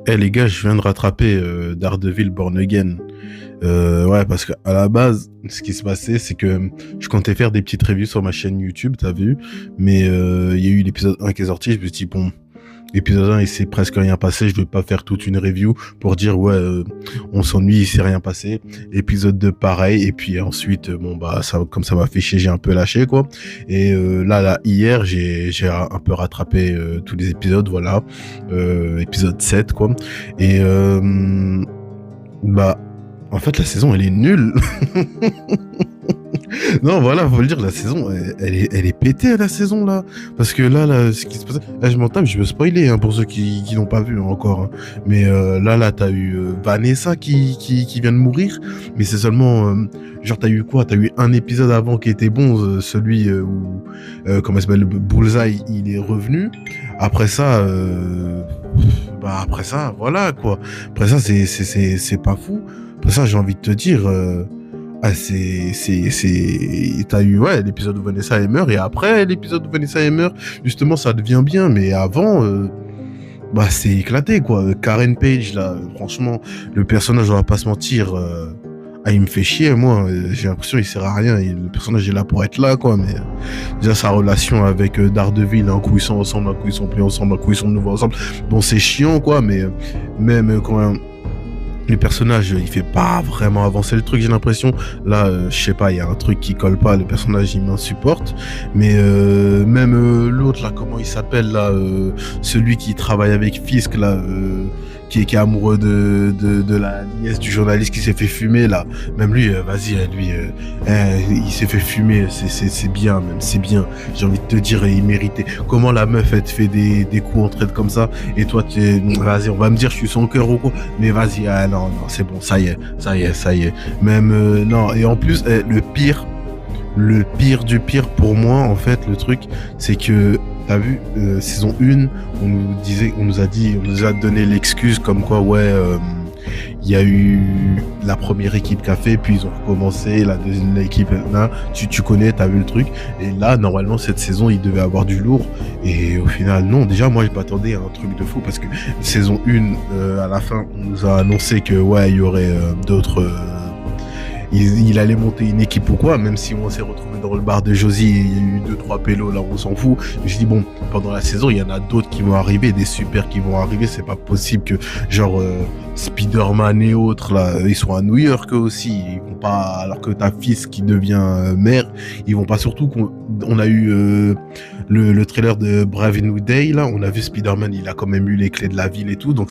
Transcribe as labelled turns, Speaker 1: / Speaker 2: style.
Speaker 1: Eh les gars, je viens de rattraper Daredevil Born Again. Ouais, parce qu'à la base, ce qui se passait, c'est que je comptais faire des petites reviews sur ma chaîne YouTube, t'as vu, mais il y a eu l'épisode 1 qui est sorti, je me suis dit, bon, l'épisode 1, il s'est presque rien passé, je vais pas faire toute une review pour dire, ouais, on s'ennuie, il s'est rien passé. Épisode 2, pareil, et puis ensuite, bon, bah, ça, comme ça m'a fait chier, j'ai un peu lâché, quoi. Et là, hier, j'ai un peu rattrapé tous les épisodes, voilà, épisode 7, quoi. Et bah, en fait, la saison, elle est nulle. Non, voilà, faut le dire, la saison, elle est pétée, la saison, là. Parce que là, ce qui se passe... Là, je m'en tape, je veux spoiler, hein, pour ceux qui n'ont pas vu encore. Hein. Mais là, t'as eu Vanessa qui vient de mourir. Mais c'est seulement... genre, t'as eu quoi? T'as eu un épisode avant qui était bon, celui où... comment il s'appelle? Bullseye, il est revenu. Après ça... bah, après ça, voilà, quoi. Après ça, c'est pas fou. Après ça, j'ai envie de te dire... Ah, t'as eu, ouais, l'épisode où Vanessa elle meurt, et après l'épisode où Vanessa elle meurt, justement, ça devient bien, mais avant, bah, c'est éclaté, quoi. Karen Page, là, franchement, le personnage, on va pas se mentir, ah, il me fait chier, moi, j'ai l'impression qu'il sert à rien, le personnage est là pour être là, quoi, mais déjà, sa relation avec Daredevil, un coup ils sont ensemble, un coup ils sont plus ensemble, un coup ils sont de nouveau ensemble, bon, c'est chiant, quoi, mais même quand le personnage, il fait pas vraiment avancer le truc, j'ai l'impression. Là, je sais pas, il y a un truc qui colle pas, le personnage, il m'insupporte. Mais même l'autre, là, comment il s'appelle, là, celui qui travaille avec Fisk, là, qui est amoureux de la nièce du journaliste qui s'est fait fumer, là. Même lui, vas-y, lui, il s'est fait fumer, c'est bien, même, c'est bien. J'ai envie de te dire, il méritait. Comment la meuf, elle te fait des coups en traite comme ça, et toi, vas-y, on va me dire, je suis son cœur ou quoi, mais vas-y, ah, non, c'est bon, ça y est. Même, non, et en plus, le pire du pire pour moi, en fait, le truc, c'est que, t'as vu, saison 1, on nous a donné l'excuse comme quoi, ouais, il y a eu la première équipe qui a fait, puis ils ont recommencé, la deuxième équipe, là, tu connais, t'as vu le truc, et là, normalement, cette saison, il devait avoir du lourd, et au final, non, déjà, moi, je m'attendais à un truc de fou, parce que saison 1, à la fin, on nous a annoncé que, ouais, il y aurait d'autres... il allait monter une équipe ou quoi, même si on s'est retrouvé dans le bar de Josie, il y a eu 2-3 pélos, là, on s'en fout. Je dis, bon, pendant la saison, il y en a d'autres qui vont arriver, des super qui vont arriver, c'est pas possible que, genre, Spider-Man et autres, là, ils sont à New York eux aussi, ils vont pas, alors que ta fils qui devient mère, ils vont pas, surtout qu'on a eu le trailer de Brave New Day, là, on a vu Spider-Man, il a quand même eu les clés de la ville et tout, donc